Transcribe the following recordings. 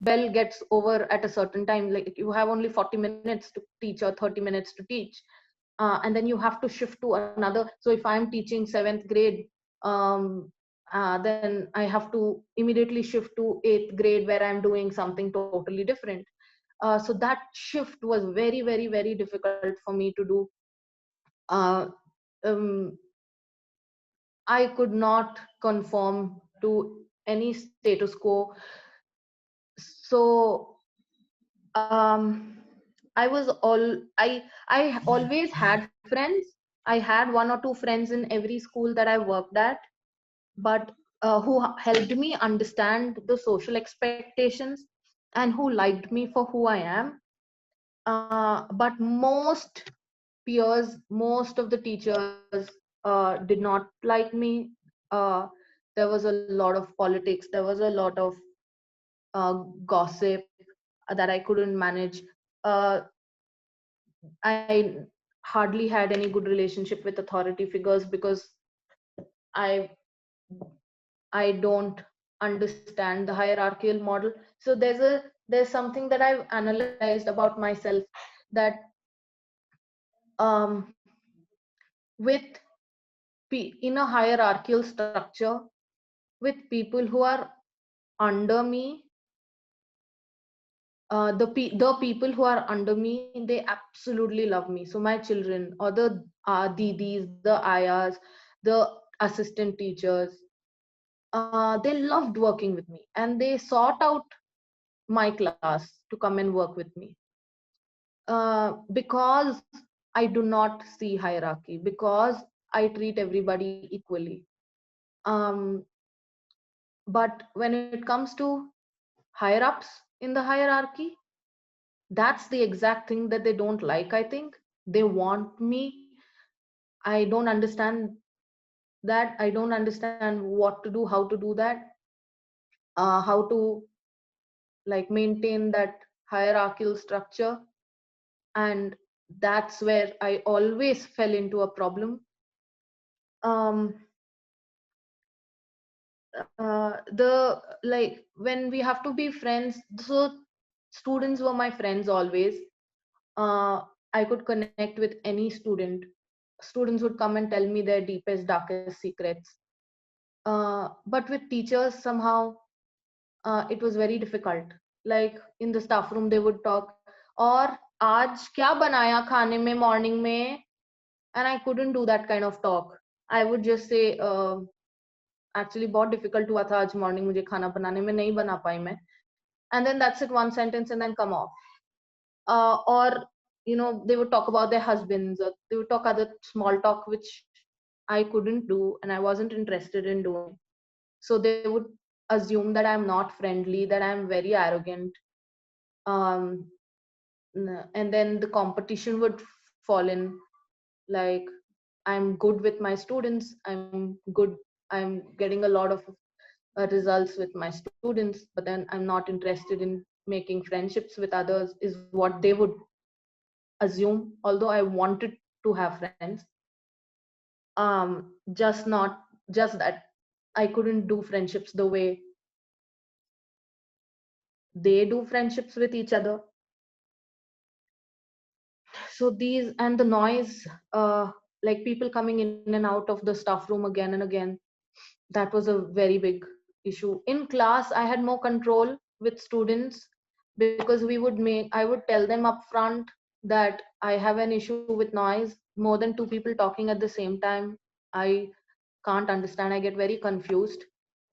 bell gets over at a certain time, like you have only 40 minutes to teach or 30 minutes to teach, and then you have to shift to another. So if I'm teaching 7th grade, um, then I have to immediately shift to 8th grade where I'm doing something totally different. So that shift was very, very, very difficult for me to do. uh, um, I could not conform to any status quo. So I was all I always had friends. I had one or two friends in every school that I worked at, but who helped me understand the social expectations and who liked me for who I am. But most peers, most of the teachers did not like me. Uh, there was a lot of politics. There was a lot of gossip that I couldn't manage. Uh, I hardly had any good relationship with authority figures because I I don't understand the hierarchical model. So there's something that I've analyzed about myself, that um, with in a hierarchical structure, with people who are under me, the people who are under me, they absolutely love me. So my children, or the didis, the ayas, the assistant teachers, they loved working with me, and they sought out my class to come and work with me, because I do not see hierarchy, because I treat everybody equally. um, but when it comes to higher ups in the hierarchy, that's the exact thing that they don't like. I think they want me. I don't understand that. I don't understand what to do, how to do that, how to like maintain that hierarchical structure. And that's where I always fell into a problem. um the like when we have to be friends, so students were my friends always. I could connect with any student. Students would come and tell me their deepest, darkest secrets. But with teachers, somehow it was very difficult. Like in the staff room, they would talk, or आज क्या बनाया खाने में morning में, and I couldn't do that kind of talk. I would just say, actually बहुत difficult हुआ था आज morning मुझे खाना बनाने में, नहीं बना पाई मैं, and then that's it, one sentence, and then come off. Or they would talk about their husbands, or they would talk other small talk which I couldn't do and I wasn't interested in doing. So they would assume that I'm not friendly, that I'm very arrogant. um and then the competition would fall in. Like, I'm good with my students, I'm getting a lot of results with my students, but then I'm not interested in making friendships with others, is what they would assume, although I wanted to have friends. Just not just that I couldn't do friendships the way they do friendships with each other. So these, and the noise, like people coming in and out of the staff room again and again, that was a very big issue. In class, I had more control with students, because I would tell them up front that I have an issue with noise. More than two people talking at the same time, I can't understand. I get very confused.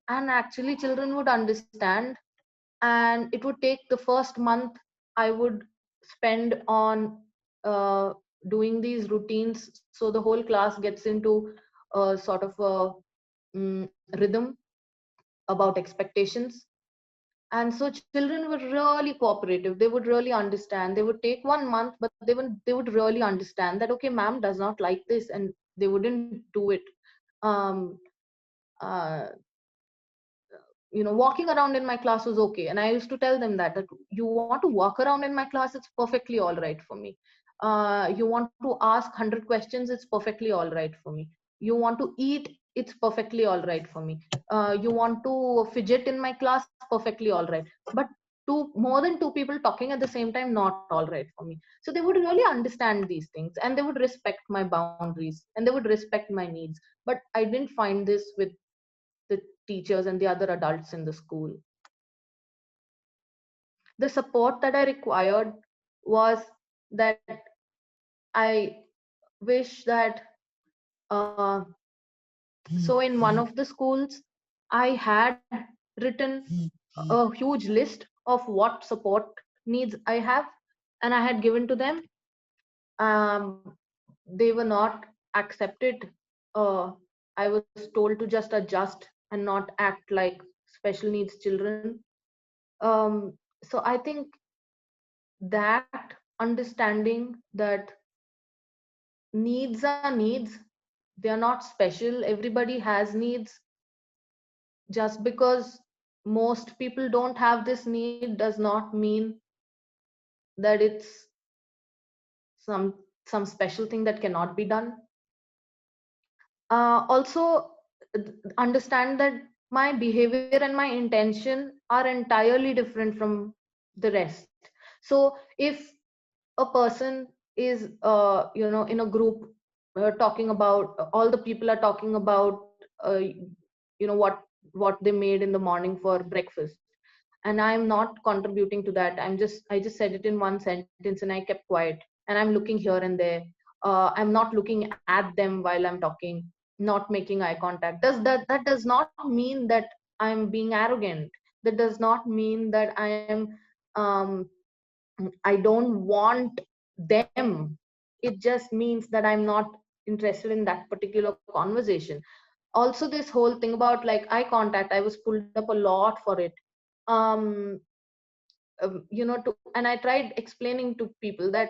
And actually children would understand, and it would take the first month I would spend on uh, doing these routines, so the whole class gets into a sort of a rhythm about expectations. And so children were really cooperative. They would really understand. They would take 1 month, but they would really understand that, okay, ma'am does not like this, and they wouldn't do it. um, uh, Walking around in my class was okay, and I used to tell them that you want to walk around in my class, it's perfectly all right for me. You want to ask 100 questions, it's perfectly all right for me. You want to eat, it's perfectly all right for me. You want to fidget in my class, perfectly all right. But more than two people talking at the same time, not all right for me. So they would really understand these things, and they would respect my boundaries, and they would respect my needs. But I didn't find this with the teachers and the other adults in the school. The support that I required was that I wish that uh, so in one of the schools I had written a huge list of what support needs I have, and I had given to them. They were not accepted. uh, I was told to just adjust and not act like special needs children. So I think that understanding that needs are needs, they are not special, everybody has needs. Just because most people don't have this need does not mean that it's some some special thing that cannot be done. Also, understand that my behavior and my intention are entirely different from the rest. So if a person is in a group, talking about, all the people are talking about what they made in the morning for breakfast, and I'm not contributing to that, I just said it in one sentence and I kept quiet, and I'm looking here and there. I'm not looking at them while I'm talking, not making eye contact. That does not mean that I'm being arrogant. That does not mean that I am um, I don't want them. It just means that I'm not interested in that particular conversation. Also, this whole thing about like eye contact, I was pulled up a lot for it. um and I tried explaining to people that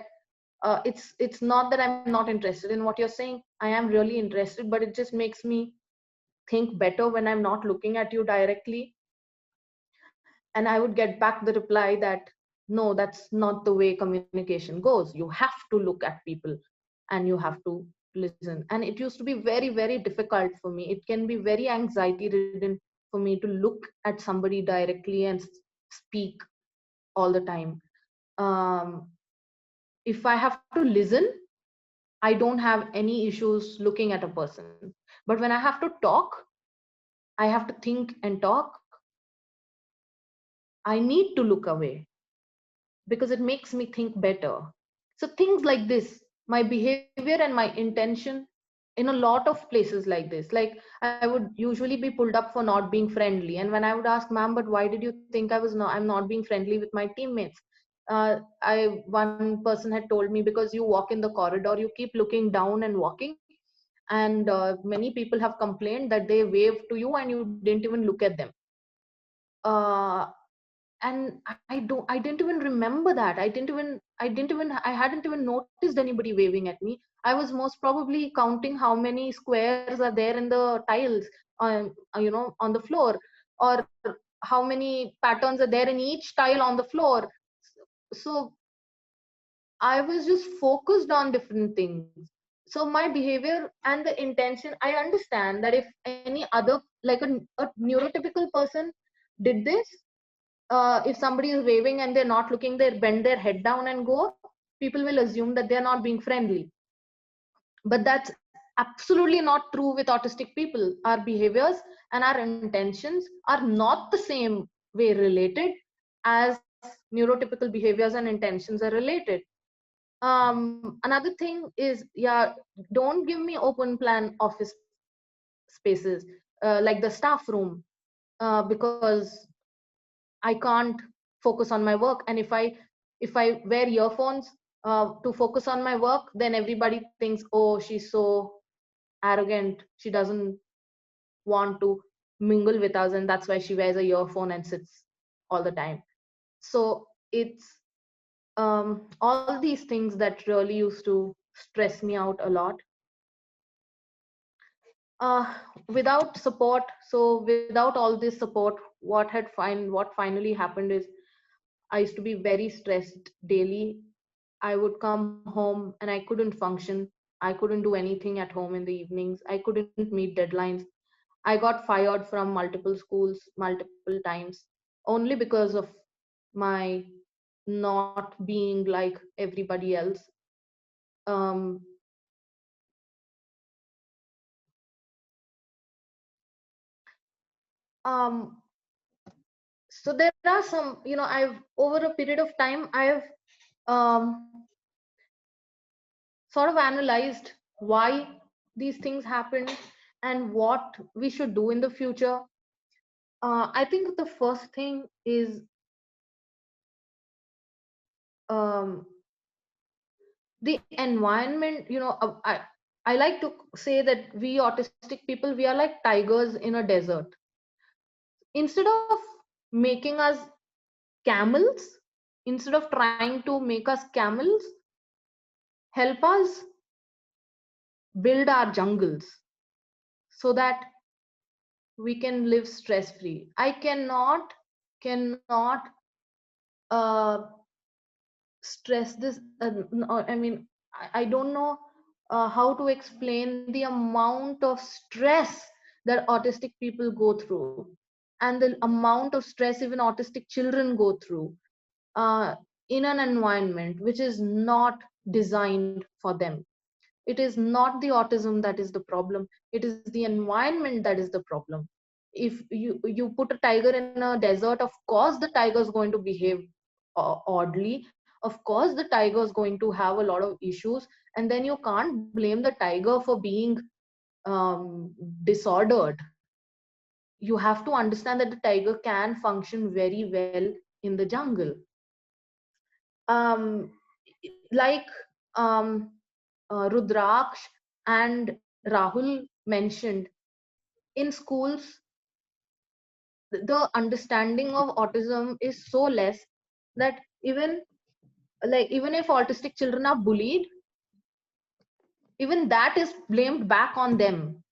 it's not that I'm not interested in what you're saying. I am really interested, but it just makes me think better when I'm not looking at you directly. And I would get back the reply that no, that's not the way communication goes. You have to look at people and you have to listen. And it used to be very, very difficult for me. It can be very anxiety ridden for me to look at somebody directly and speak all the time. um, if I have to listen, I don't have any issues looking at a person. But when I have to talk, I have to think and talk, I need to look away because it makes me think better. So things like this, my behavior and my intention in a lot of places like this, like I would usually be pulled up for not being friendly, and when I would ask, ma'am, but why did you think I'm not being friendly with my teammates? I One person had told me, because you walk in the corridor, you keep looking down and walking, and many people have complained that they waved to you and you didn't even look at them. uh, and I didn't even remember that. I hadn't even noticed anybody waving at me. I was most probably counting how many squares are there in the tiles on the floor, or how many patterns are there in each tile on the floor. So I was just focused on different things. So my behavior and the intention, I understand that if any other, like a neurotypical person did this, if somebody is waving and they're not looking, they bend their head down and go, people will assume that they're not being friendly. But that's absolutely not true with autistic people. Our behaviors and our intentions are not the same way related as neurotypical behaviors and intentions are related. Another thing is, yeah, don't give me open plan office spaces, like the staff room, because I can't focus on my work. And if I wear earphones to focus on my work, then everybody thinks, oh, she's so arrogant. She doesn't want to mingle with us, and that's why she wears a earphone and sits all the time. So it's all these things that really used to stress me out a lot. uh, Without support, so without all this support, what finally happened is I used to be very stressed daily. I would come home and I couldn't function. I couldn't do anything at home in the evenings. I couldn't meet deadlines. I got fired from multiple schools multiple times only because of my not being like everybody else. um um so there are some, I've, over a period of time, I've um sort of analyzed why these things happen and what we should do in the future. I think the first thing is, um, the environment. I like to say that we autistic people, we are like tigers in a desert. Instead of making us camels, instead of trying to make us camels, help us build our jungles so that we can live stress free. I cannot uh stress this. No, I mean, I don't know how to explain the amount of stress that autistic people go through, and the amount of stress even autistic children go through, uh, in an environment which is not designed for them. It is not the autism that is the problem, it is the environment that is the problem. If you put a tiger in a desert, of course the tiger is going to behave oddly, of course the tiger is going to have a lot of issues, and then you can't blame the tiger for being disordered. You have to understand that the tiger can function very well in the jungle. um like um Rudraksh and Rahul mentioned, in schools the understanding of autism is so less that even if autistic children are bullied, even that is blamed back on them.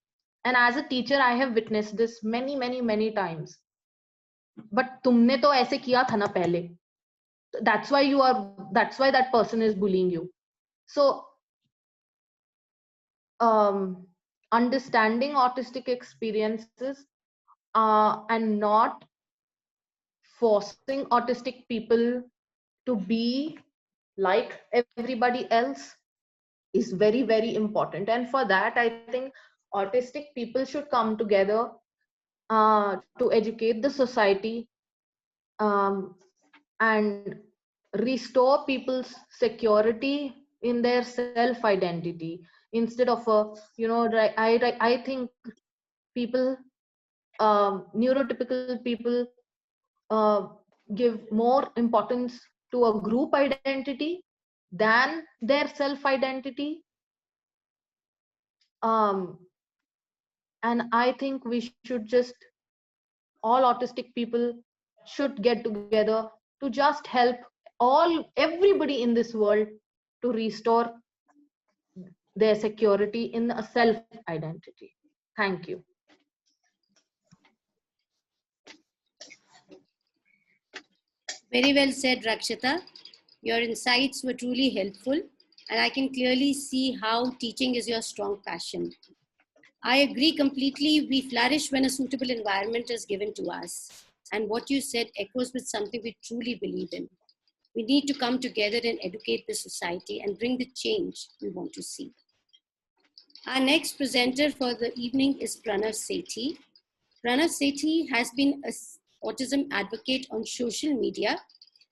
And as a teacher, I have witnessed this many many many times. But तुमने तो ऐसे किया था ना पहले, that's why that person is bullying you. So understanding autistic experiences, and not forcing autistic people to be like everybody else is very very important. And for that, I think autistic people should come together to educate the society, um, and restore people's security in their self identity, instead of I think people, neurotypical people, uh, give more importance to a group identity than their self identity. um, and I think we should just, all autistic people should get together to just help everybody in this world to restore their security in a self identity. Thank you. Very well said, Rakshita. Your insights were truly helpful, and I can clearly see how teaching is your strong passion. I agree completely. We flourish when a suitable environment is given to us. And what you said echoes with something we truly believe in. We need to come together and educate the society and bring the change we want to see. Our next presenter for the evening is Pranav Sethi. Pranav Sethi has been an autism advocate on social media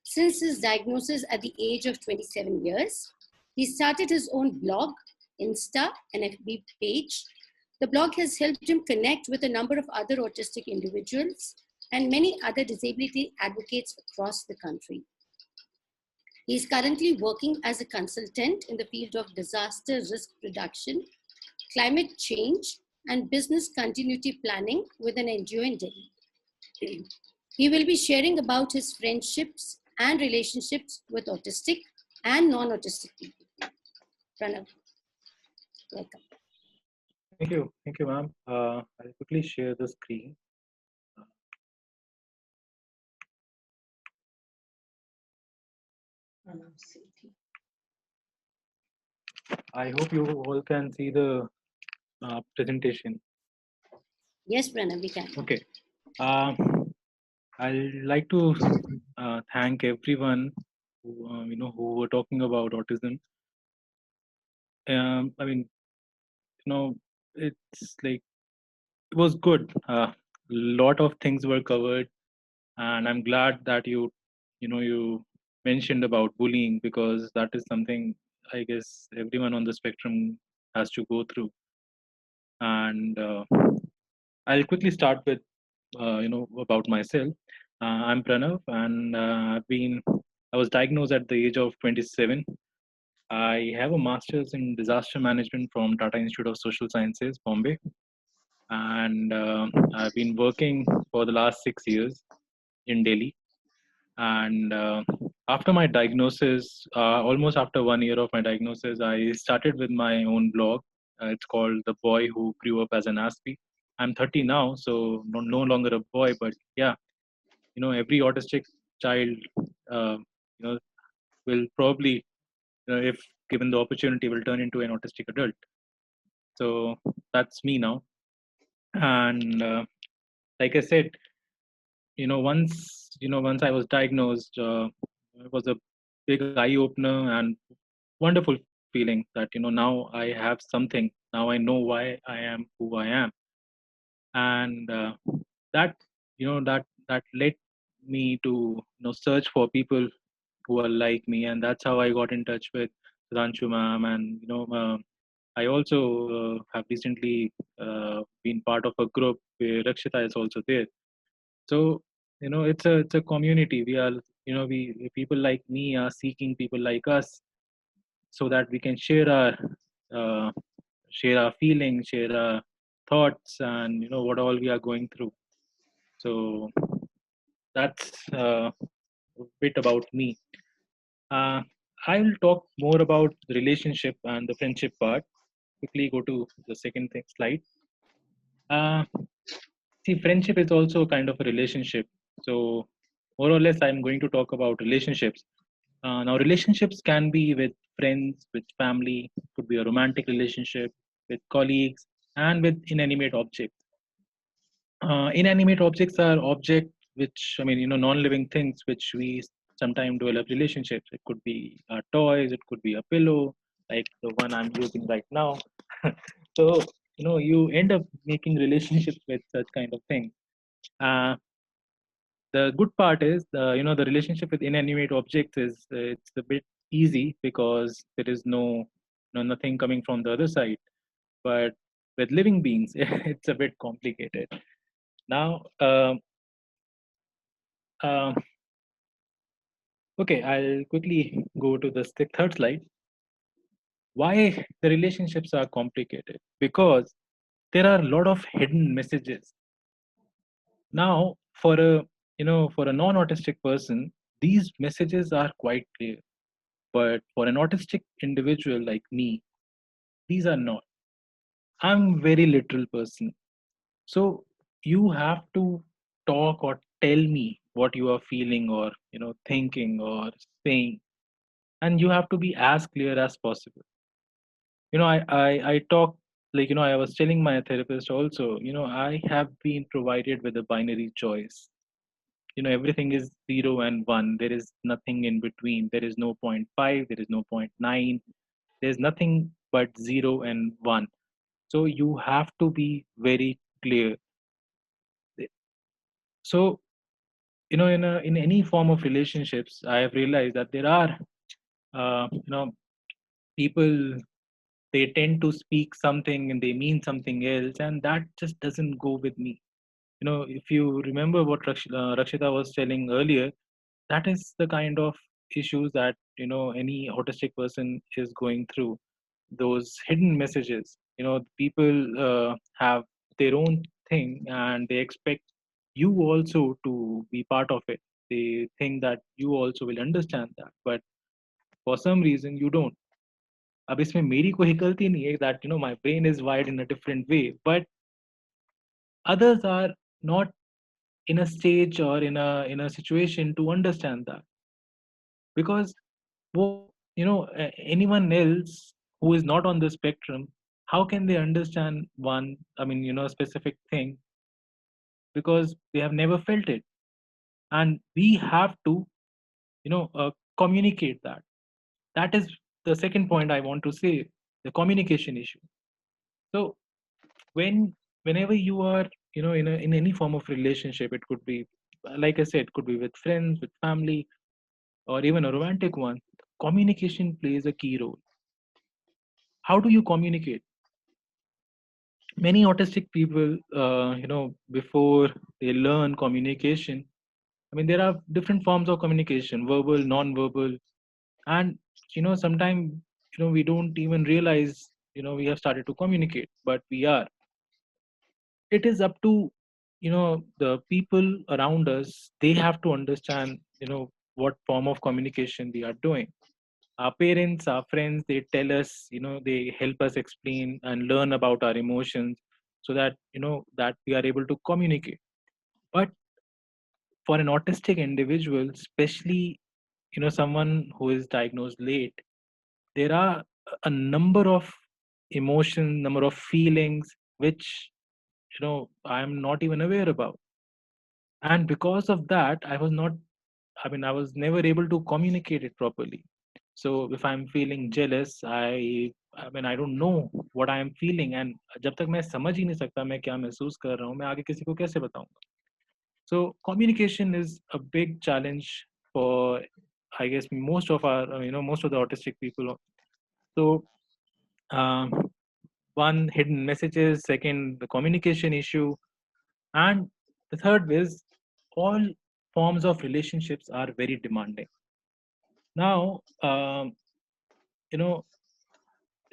since his diagnosis at the age of 27 years. He started his own blog, Insta, and FB page. The blog has helped him connect with a number of other autistic individuals and many other disability advocates across the country. He is currently working as a consultant in the field of disaster risk reduction, climate change, and business continuity planning with an NGO in Delhi. He will be sharing about his friendships and relationships with autistic and non-autistic people. Pranav, welcome. Thank you, ma'am. I'll quickly share the screen. I hope you all can see the presentation. Yes, Pranav, we can. Okay. I'd like to thank everyone who, who were talking about autism. I mean, it's like it was good. Lot of things were covered, and I'm glad that you mentioned about bullying, because that is something I guess everyone on the spectrum has to go through. And I'll quickly start with about myself. I'm Pranav, and I was diagnosed at the age of 27. I have a master's in disaster management from Tata Institute of Social Sciences, Bombay, and I've been working for the last 6 years in Delhi. And after my diagnosis, almost after 1 year of my diagnosis, I started with my own blog. It's called The Boy Who Grew Up as an Aspie. I'm 30 now, so no longer a boy, but yeah, every autistic child, uh, you know, will probably, if given the opportunity, will turn into an autistic adult. So that's me now. And like I said, once I was diagnosed, it was a big eye opener and wonderful feeling that now I have something. Now I know why I am who I am, and that that led me to search for people who are like me, and that's how I got in touch with Ranchu ma'am. And I also have recently been part of a group where Rakshita is also there. So it's a community. We are, people like me are seeking people like us, so that we can uh, share our feelings, share our thoughts, and what all we are going through. So that's a bit about me. Uh, I will talk more about the relationship and the friendship part. Quickly go to the second slide. Uh, See, friendship is also kind of a relationship. So, more or less, I'm going to talk about relationships. Now, relationships can be with friends, with family, could be a romantic relationship, with colleagues, and with inanimate objects. Inanimate objects are objects which, non-living things which we sometimes develop relationships. It could be toys, it could be a pillow, like the one I'm using right now. So, you end up making relationships with such kind of things. Uh, the good part is the relationship with inanimate objects is it's a bit easy because there is nothing coming from the other side. But with living beings, it's a bit complicated. Now, uh, okay, I'll quickly go to the third slide. Why the relationships are complicated? Because there are a lot of hidden messages. Now, for a non-autistic person, these messages are quite clear. But for an autistic individual like me, these are not. I'm very literal person. So you have to talk or tell me what you are feeling or thinking or saying, and you have to be as clear as possible. I talk, like I was telling my therapist also. I have been provided with a binary choice. Everything is 0 and 1. There is nothing in between. There is no point 5. There is no point 9. There's nothing but 0 and 1. So you have to be very clear. So in any form of relationships, I have realized that there are people, they tend to speak something and they mean something else, and that just doesn't go with me. If you remember what Rakshita was telling earlier, that is the kind of issues that any autistic person is going through. Those hidden messages, people have their own thing and they expect you also to be part of it. They think that you also will understand that, but for some reason you don't. अब इसमें मेरी कोई गलती नहीं है that my brain is wired in a different way, but others are not in a stage or in a situation to understand that. Because anyone else who is not on the spectrum, how can they understand one, specific thing, because they have never felt it. And we have to communicate that. That is the second point I want to say, the communication issue. So when whenever you are in any form of relationship, it could be, like I said, it could be with friends, with family, or even a romantic one, communication plays a key role. How do you communicate? Many autistic people, before they learn communication, I mean, there are different forms of communication: verbal, non-verbal, and sometimes we don't even realize we have started to communicate, but we are. It is up to the people around us. They have to understand what form of communication we are doing. Our parents, our friends, they tell us, they help us explain and learn about our emotions, so that that we are able to communicate. But for an autistic individual, especially someone who is diagnosed late, there are a number of emotions, number of feelings which I'm not even aware about. And because of that, I was never able to communicate it properly. So if I'm feeling jealous, I don't know what I am feeling, and जब तक मैं समझ ही नहीं सकता मैं क्या महसूस कर रहा हूँ, मैं आगे किसी को कैसे बताऊंगा? So communication is a big challenge for, I guess, most of our most of the autistic people. So um, one, hidden messages; second, the communication issue; and the third is, all forms of relationships are very demanding. Now, you know,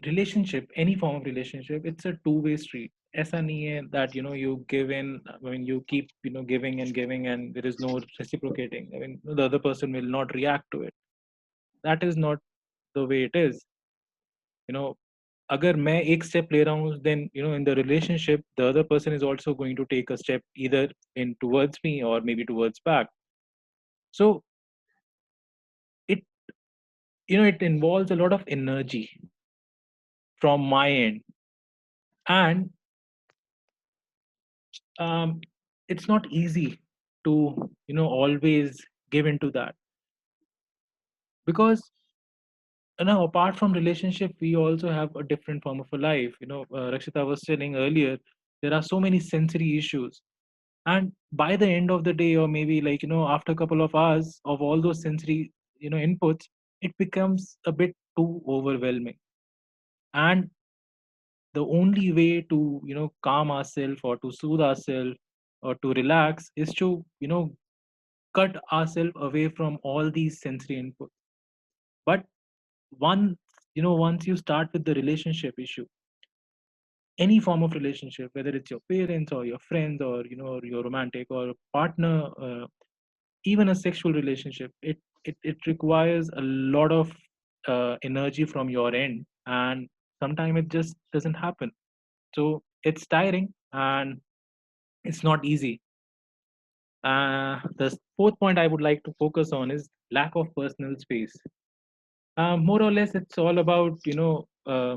relationship, any form of relationship, it's a two-way street. ऐसा नहीं है that you give in. I mean, you keep giving and giving, and there is no reciprocating. I mean, the other person will not react to it. That is not the way it is. You know, अगर मैं एक step ले रहा हूँ, then in the relationship, the other person is also going to take a step either in towards me or maybe towards back. So it it involves a lot of energy from my end, and um, it's not easy to always give into that, because apart from relationship, we also have a different form of a life. Rakshita was saying earlier, there are so many sensory issues, and by the end of the day, or maybe like after a couple of hours of all those sensory inputs, it becomes a bit too overwhelming. And the only way to calm ourselves, or to soothe ourselves, or to relax, is to cut ourselves away from all these sensory inputs. But once once you start with the relationship issue, any form of relationship, whether it's your parents or your friends, or your romantic or partner, even a sexual relationship, it requires a lot of energy from your end, and sometimes it just doesn't happen. So it's tiring, and it's not easy. The fourth point I would like to focus on is lack of personal space. More or less, it's all about I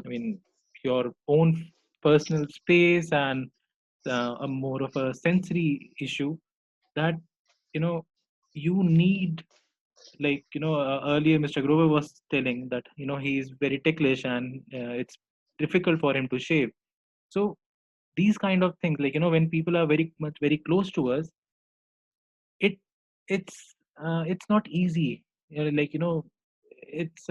mean, your own personal space, and a more of a sensory issue that you know you need. Like earlier, Mr. Grover was telling that he is very ticklish, and it's difficult for him to shave. So these kind of things, like when people are very much very close to us, it it's not easy. Like it's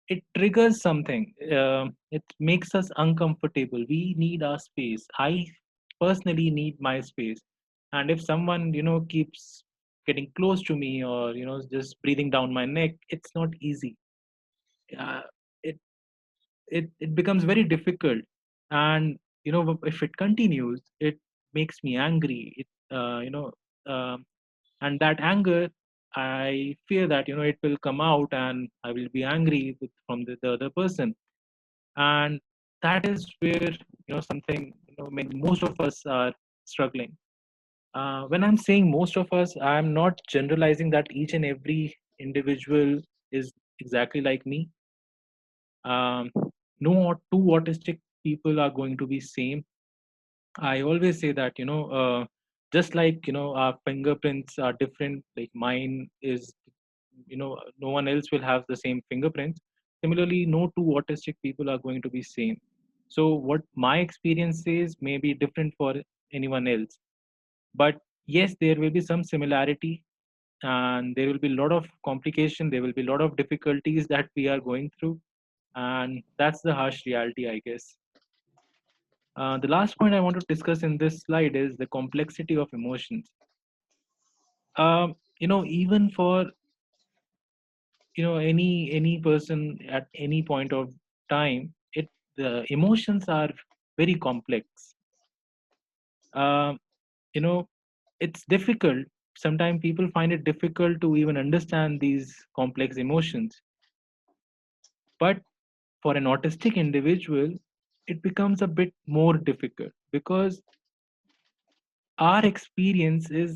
it triggers something. It makes us uncomfortable. We need our space. I personally need my space. And if someone keeps getting close to me, or just breathing down my neck, it's not easy. uh, it it becomes very difficult. And if it continues, it makes me angry. It um, and that anger, I fear that it will come out, and I will be angry from the other person. And that is where something most of us are struggling. When I'm saying most of us, I'm not generalizing that each and every individual is exactly like me. um, no two autistic people are going to be same. I always say that Just like our fingerprints are different, like mine is, no one else will have the same fingerprints. Similarly, no two autistic people are going to be same. So what my experience is may be different for anyone else, but yes, there will be some similarity, and there will be a lot of complication, there will be a lot of difficulties that we are going through, and that's the harsh reality, I guess. The last point I want to discuss in this slide is the complexity of emotions. Even for any person at any point of time, the emotions are very complex. Um you know it's difficult. Sometimes people find it difficult to even understand these complex emotions, but for an autistic individual it becomes a bit more difficult because our experience is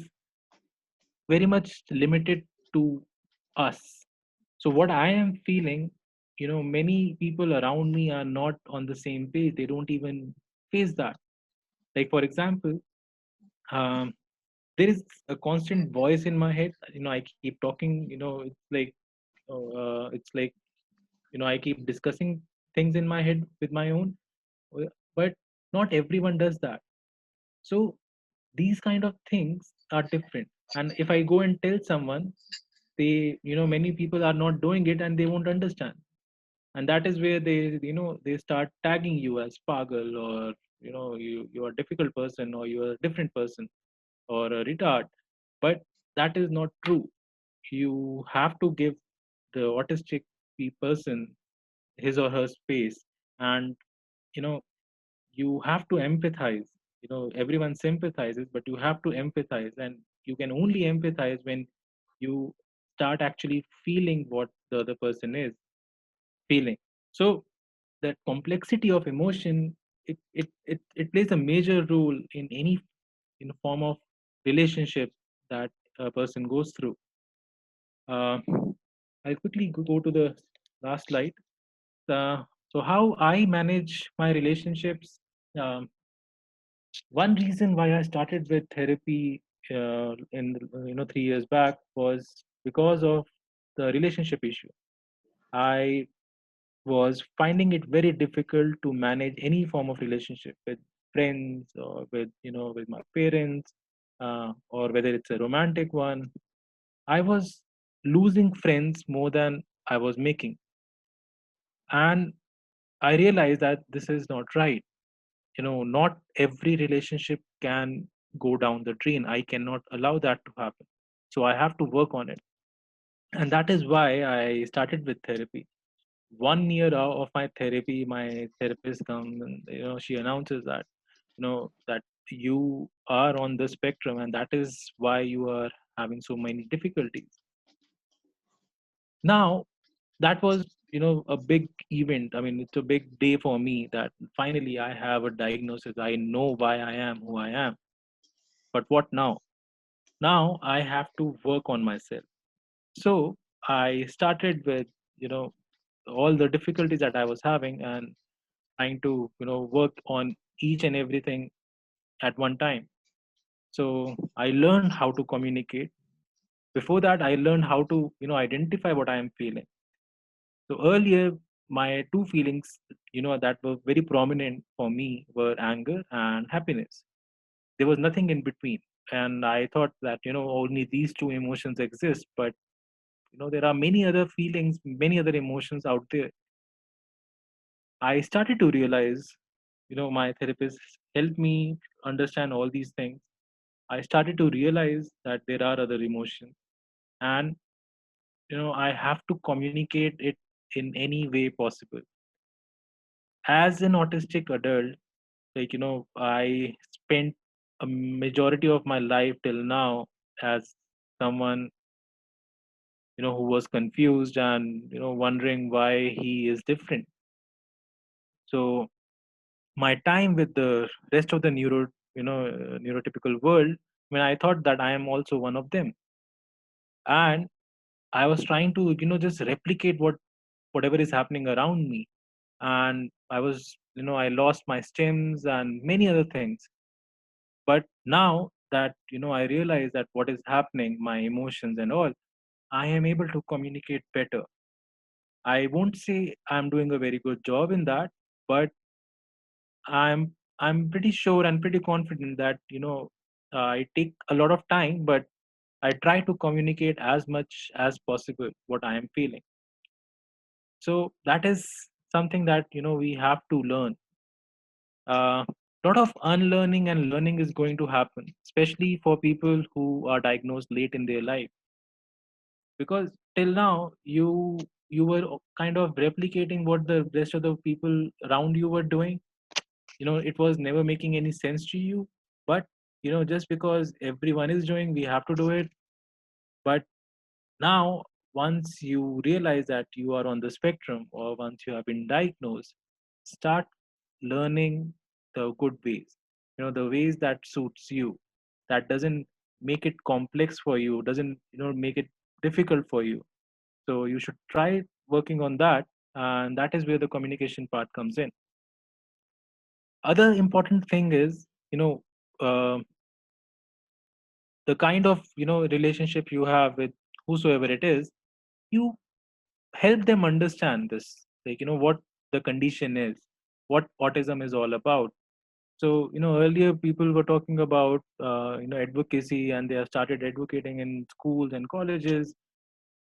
very much limited to us. So what I am feeling, many people around me are not on the same page. They don't even face that. Like for example, um, there is a constant voice in my head. I keep talking. It's like I keep discussing things in my head with my own. But not everyone does that. So these kind of things are different. And if I go and tell someone, many people are not doing it and they won't understand. And that is where they start tagging you as pagal, or you are a difficult person, or you are a different person, or a retard. But that is not true. You have to give the autistic person his or her space. And you know you have to empathize. Everyone sympathizes, but you have to empathize, and you can only empathize when you start actually feeling what the other person is feeling. So that complexity of emotion, it plays a major role in any form of relationship that a person goes through. uh, I'll quickly go to the last slide. So how I manage my relationships. One reason why I started with therapy in 3 years back was because of the relationship issue. I was finding it very difficult to manage any form of relationship with friends, or with my parents, or whether it's a romantic one. I was losing friends more than I was making, and I realized that this is not right. Not every relationship can go down the drain. I cannot allow that to happen. So I have to work on it, and that is why I started with therapy. 1 year out of my therapy, my therapist comes and she announces that that you are on the spectrum, and that is why you are having so many difficulties. Now that was a big event. I mean, it's a big day for me that finally I have a diagnosis. I know why I am who I am. But what now? Now I have to work on myself. So I started with you know all the difficulties that I was having, and trying to work on each and everything at one time. So I learned how to communicate. Before that, I learned how to identify what I am feeling. So earlier, my two feelings that were very prominent for me were anger and happiness. There was nothing in between. And I thought that only these two emotions exist. But there are many other feelings, many other emotions out there. I started to realize, my therapist helped me understand all these things. I started to realize that there are other emotions, and I have to communicate it in any way possible. As an autistic adult, like I spent a majority of my life till now as someone who was confused and wondering why he is different. So my time with the rest of the neurotypical world, when I thought that I am also one of them, and I was trying to just replicate whatever is happening around me. And I was I lost my stems and many other things. But now that I realize that what is happening, my emotions and all, I am able to communicate better. I won't say I'm doing a very good job in that, but I'm pretty sure and pretty confident that I take a lot of time, but I try to communicate as much as possible what I am feeling. So that is something that we have to learn. A lot of unlearning and learning is going to happen, especially for people who are diagnosed late in their life, because till now you were kind of replicating what the rest of the people around you were doing. It was never making any sense to you, but just because everyone is doing, we have to do it. But now, once you realize that you are on the spectrum, or once you have been diagnosed, start learning the good ways, the ways that suits you, that doesn't make it complex for you, doesn't make it difficult for you. So you should try working on that, and that is where the communication part comes in. Other important thing is, uh, the kind of relationship you have with whosoever it is. You help them understand this, like what the condition is, what autism is all about. So earlier people were talking about advocacy, and they have started advocating in schools and colleges.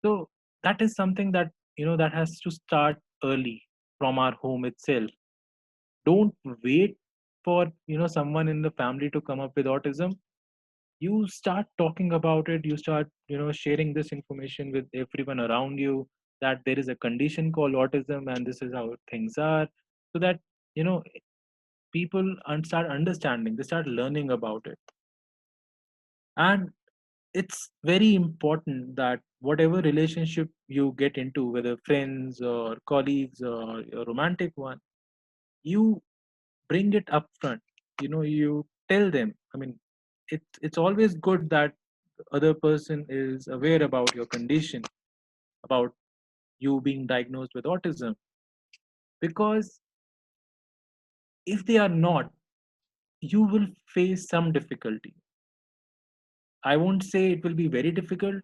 So that is something that that has to start early, from our home itself. Don't wait for someone in the family to come up with autism. You start talking about it, you start sharing this information with everyone around you, that there is a condition called autism and this is how things are, so that you know people start understanding, they start learning about it. And it's very important that whatever relationship you get into, whether friends or colleagues or a romantic one, you bring it up front. You tell them. I mean, it's always good that the other person is aware about your condition, about you being diagnosed with autism. Because if they are not, you will face some difficulty. I won't say it will be very difficult.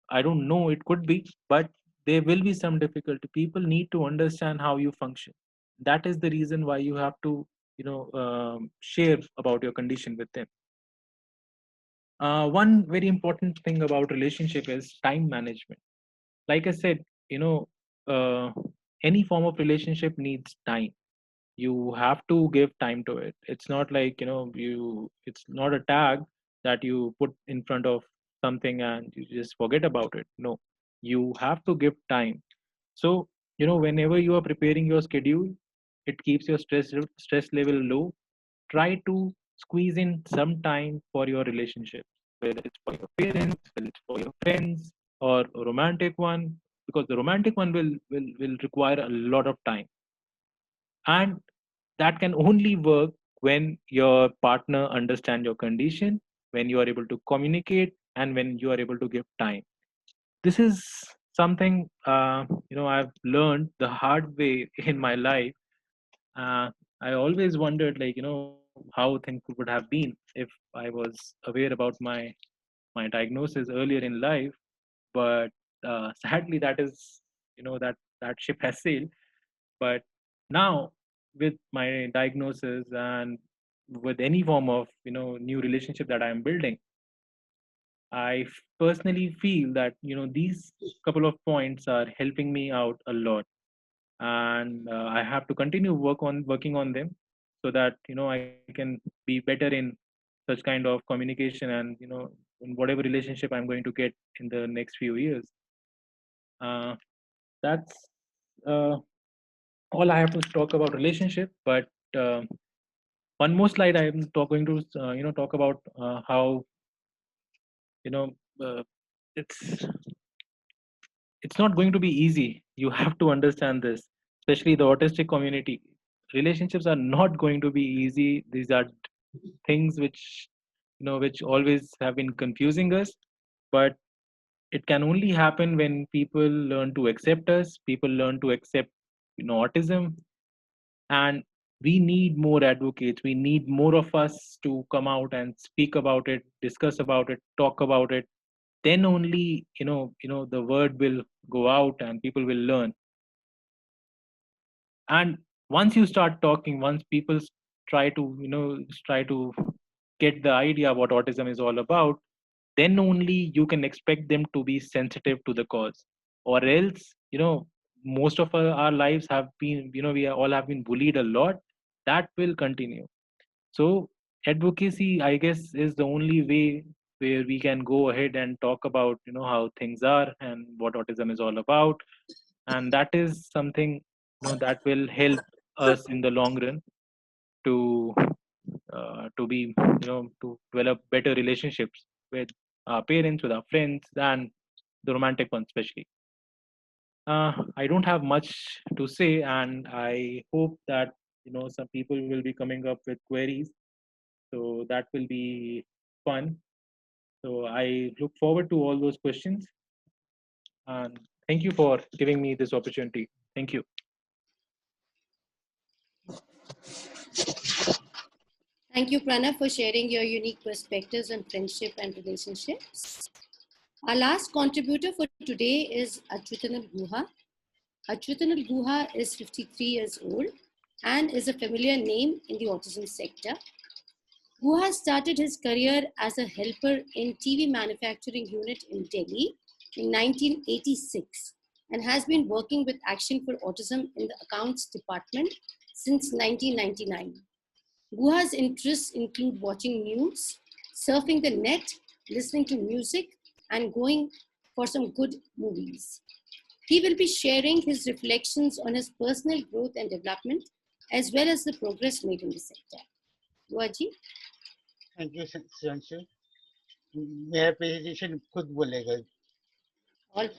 I don't know, it could be, but there will be some difficulty. People need to understand how you function. That is the reason why you have to, share about your condition with them. One very important thing about relationship is time management. Like I said, you know, uh, any form of relationship needs time. You have to give time to it. It's not like it's not a tag that you put in front of something and you just forget about it. No, you have to give time. So whenever you are preparing your schedule, it keeps your stress level low. Try to squeeze in some time for your relationship, whether it's for your parents, whether it's for your friends, or a romantic one, because the romantic one will require a lot of time. And that can only work when your partner understand your condition, when you are able to communicate, and when you are able to give time. This is something I've learned the hard way in my life. uh, I always wondered, like how things would have been if I was aware about my diagnosis earlier in life. But sadly, that is that ship has sailed. But now, with my diagnosis and with any form of new relationship that I am building, I personally feel that these couple of points are helping me out a lot, and I have to continue working on them, so that I can be better in such kind of communication, and in whatever relationship I'm going to get in the next few years. Uh, that's uh, all I have to talk about relationship. But one more slide, I am going to talk about how you know uh, it's it's not going to be easy. You have to understand this, especially the autistic community. Relationships are not going to be easy. These are things which which always have been confusing us. But it can only happen when people learn to accept us. People learn to accept autism, and We need more advocates. We need more of us to come out and speak about it, discuss about it, talk about it. Then only, the word will go out and people will learn. And once you start talking, once people try to get the idea what autism is all about, then only you can expect them to be sensitive to the cause. Or else, most of our lives have been, we all have been bullied a lot. That will continue. So advocacy, I guess, is the only way where we can go ahead and talk about, how things are and what autism is all about. And that is something, that will help us in the long run to be, to develop better relationships with our parents, with our friends, and the romantic ones especially. I don't have much to say, and I hope that some people will be coming up with queries, so that will be fun. So I look forward to all those questions, and thank you for giving me this opportunity. Thank you. Thank you, Pranav, for sharing your unique perspectives on friendship and relationships. Our last contributor for today is Achyutanal Guha. Achyutanal Guha is 53 years old and is a familiar name in the autism sector. Guha started his career as a helper in TV manufacturing unit in Delhi in 1986 and has been working with Action for Autism in the accounts department since 1999. Guha's interests include watching news, surfing the net, listening to music, and going for some good movies. He will be sharing his reflections on his personal growth and development, as well as the progress made in the sector. Guhaji? Thank you Sudhanshu मेरा presentation खुद बोलेगा All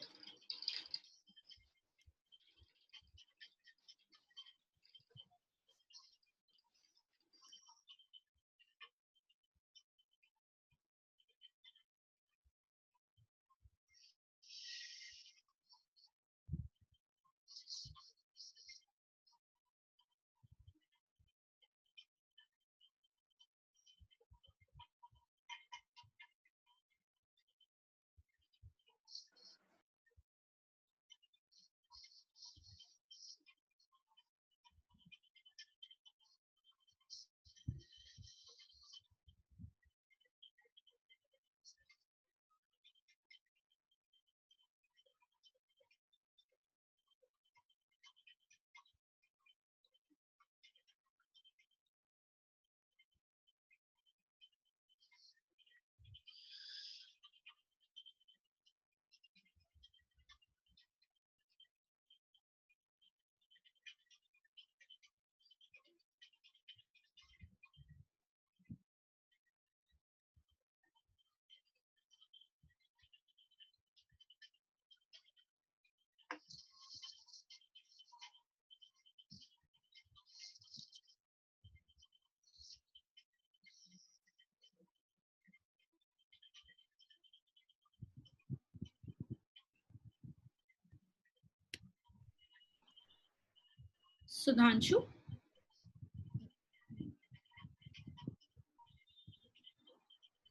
Sudhanshu,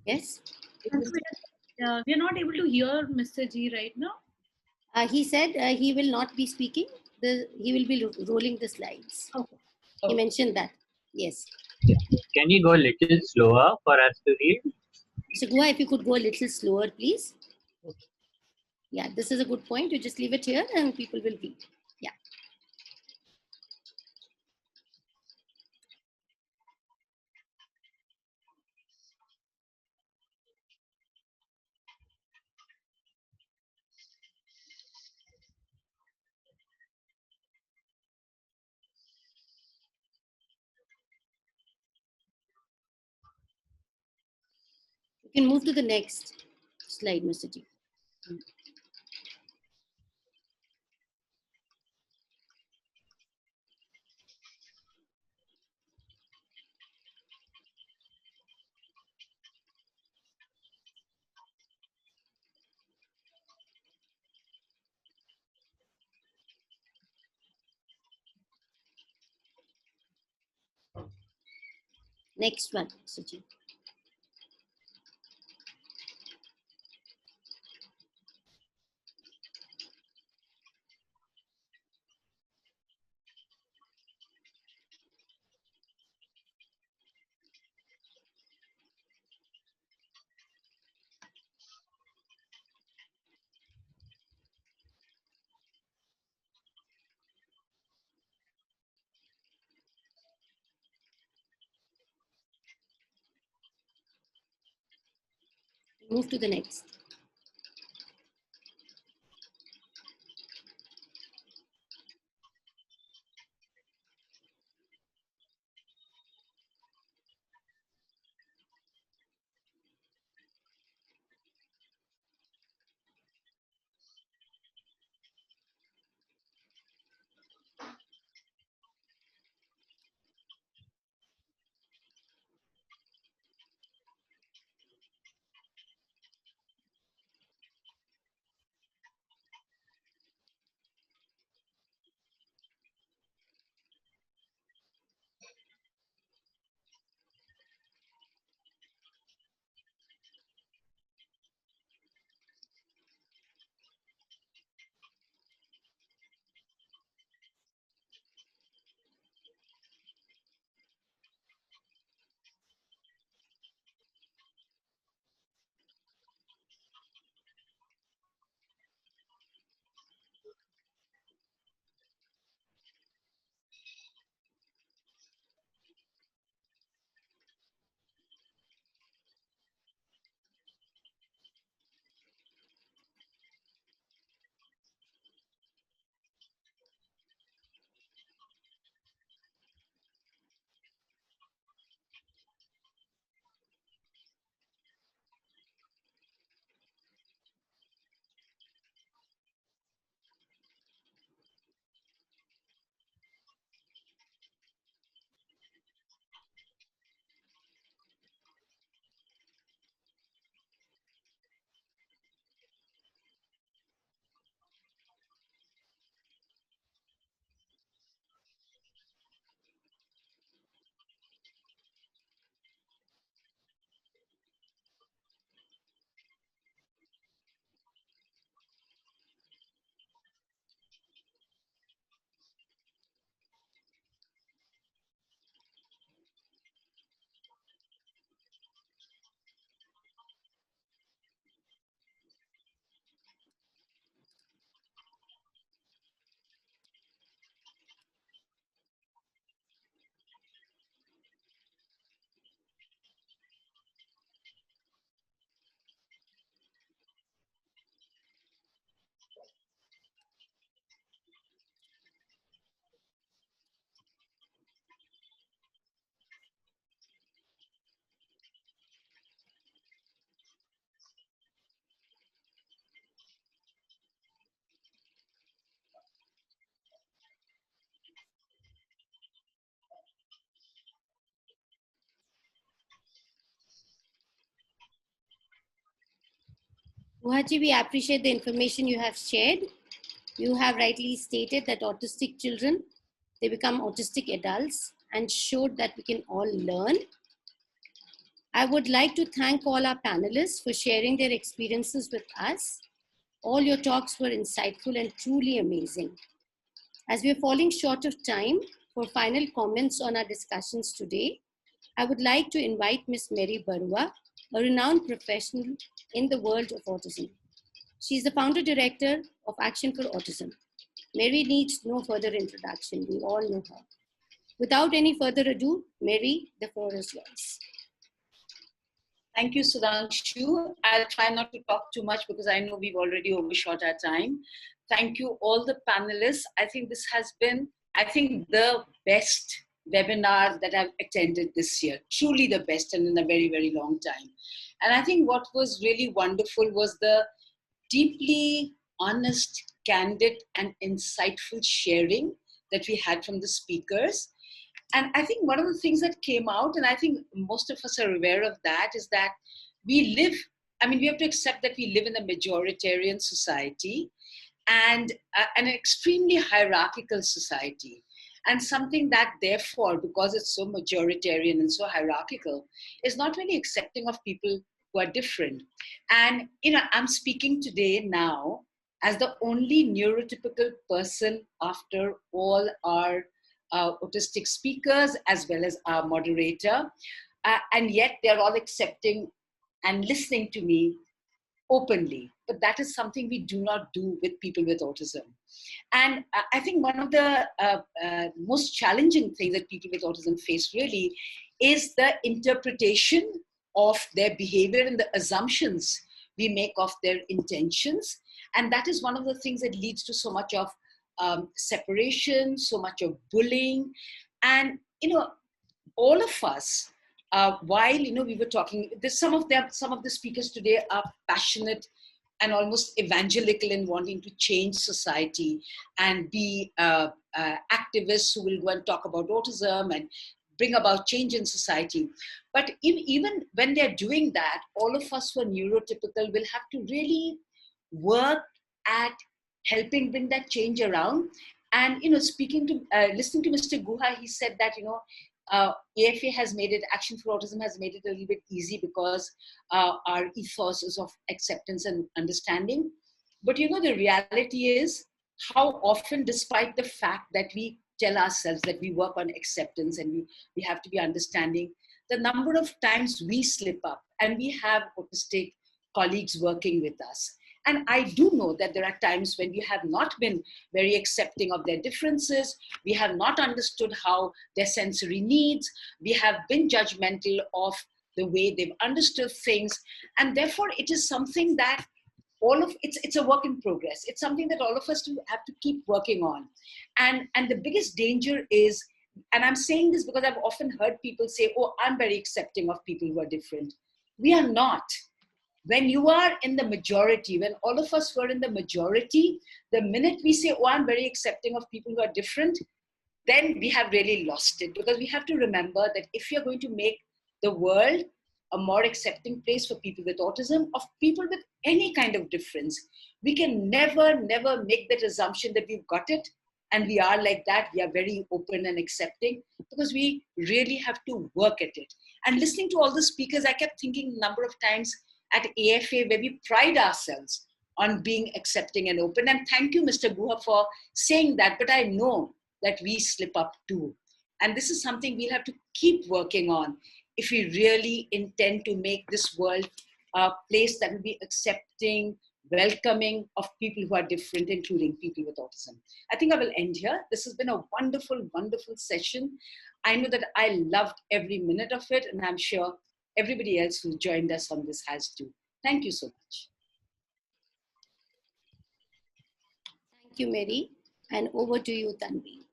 yes. we are not able to hear Mr. G right now. He said he will not be speaking. He will be rolling the slides. Okay. He mentioned that. Yes. Yeah. Can you go a little slower for us to read? So Guha, if you could go a little slower, please. Yeah, this is a good point. You just leave it here and people will read. Yeah. You can move to the next slide, Mr. G. Next one, Suchi. Move to the next. Muhaji, we appreciate the information you have shared. You have rightly stated that autistic children, they become autistic adults and showed that we can all learn. I would like to thank all our panelists for sharing their experiences with us. All your talks were insightful and truly amazing. As we are falling short of time for final comments on our discussions today, I would like to invite Ms. Mary Barua, a renowned professional in the world of autism. She is the founder director of Action for Autism. Mary needs no further introduction. We all know her. Without any further ado, Mary, the floor is yours. Thank you, Sudhanshu. I'll try not to talk too much because I know we've already overshot our time. Thank you, all the panelists. I think this has been, the best webinar that I've attended this year. Truly the best, and in a very, very long time. And I think what was really wonderful was the deeply honest, candid, and insightful sharing that we had from the speakers. And I think one of the things that came out, and I think most of us are aware of that, is that we have to accept that we live in a majoritarian society and an extremely hierarchical society. and something that therefore, because it's so majoritarian and so hierarchical, is not really accepting of people who are different. And I'm speaking today now as the only neurotypical person after all our autistic speakers as well as our moderator, and yet they're all accepting and listening to me openly. But that is something we do not do with people with autism. And I think one of the most challenging things that people with autism face really is the interpretation of their behavior and the assumptions we make of their intentions. And that is one of the things that leads to so much of separation, so much of bullying. And, all of us, while we were talking, there's some of the speakers today are passionate and almost evangelical in wanting to change society and be activists who will go and talk about autism and bring about change in society. But even when they're doing that, all of us who are neurotypical will have to really work at helping bring that change around. And listening to Mr. Guha, he said that AFA has made it, Action for Autism has made it a little bit easy because our ethos is of acceptance and understanding. But the reality is how often, despite the fact that we tell ourselves that we work on acceptance and we have to be understanding, the number of times we slip up, and we have autistic colleagues working with us. And I do know that there are times when we have not been very accepting of their differences. We have not understood how their sensory needs. We have been judgmental of the way they've understood things. And therefore, it is something that it's a work in progress. It's something that all of us have to keep working on. And the biggest danger is, and I'm saying this because I've often heard people say, oh, I'm very accepting of people who are different. We are not. When you are in the majority, when all of us were in the majority, the minute we say, oh, I'm very accepting of people who are different, then we have really lost it. Because we have to remember that if you're going to make the world a more accepting place for people with autism, of people with any kind of difference, we can never make that assumption that we've got it and we are like that. We are very open and accepting, because we really have to work at it. And listening to all the speakers, I kept thinking a number of times at AFA, where we pride ourselves on being accepting and open. And thank you, Mr. Guha, for saying that. But I know that we slip up too. And this is something we'll have to keep working on if we really intend to make this world a place that will be accepting, welcoming of people who are different, including people with autism. I think I will end here. This has been a wonderful, wonderful session. I know that I loved every minute of it, and I'm sure everybody else who joined us on this has too. Thank you so much. Thank you, Mary. And over to you, Tanvi.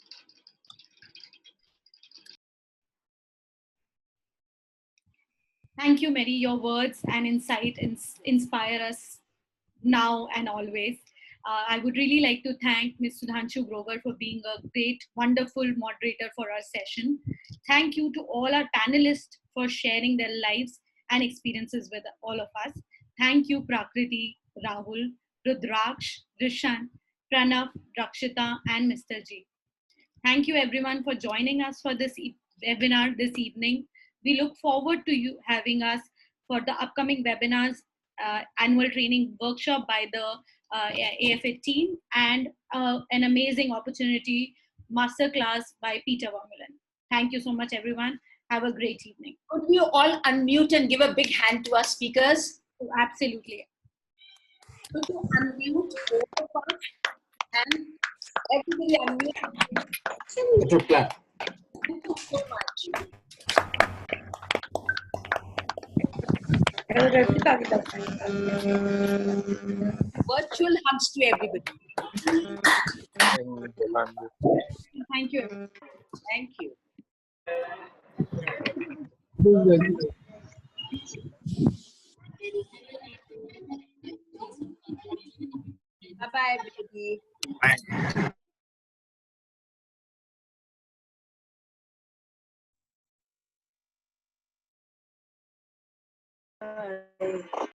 Thank you, Mary. Your words and insight inspire us now and always. I would really like to thank Ms. Sudhanshu Grover for being a great, wonderful moderator for our session. Thank you to all our panelists for sharing their lives and experiences with all of us. Thank you, Prakriti, Rahul, Rudraksh, Rishan, Pranav, Rakshita, and Mr. G. Thank you everyone for joining us for this webinar this evening. We look forward to you having us for the upcoming webinars, annual training workshop by the AFA team, and an amazing opportunity masterclass by Peter Vermeulen. Thank you so much, everyone. Have a great evening. Could we all unmute and give a big hand to our speakers? Absolutely. Could you unmute all of us and everybody unmute? Thank you so much. Virtual hugs to everybody. Thank you. Thank you. Bye-bye, everybody. Bye.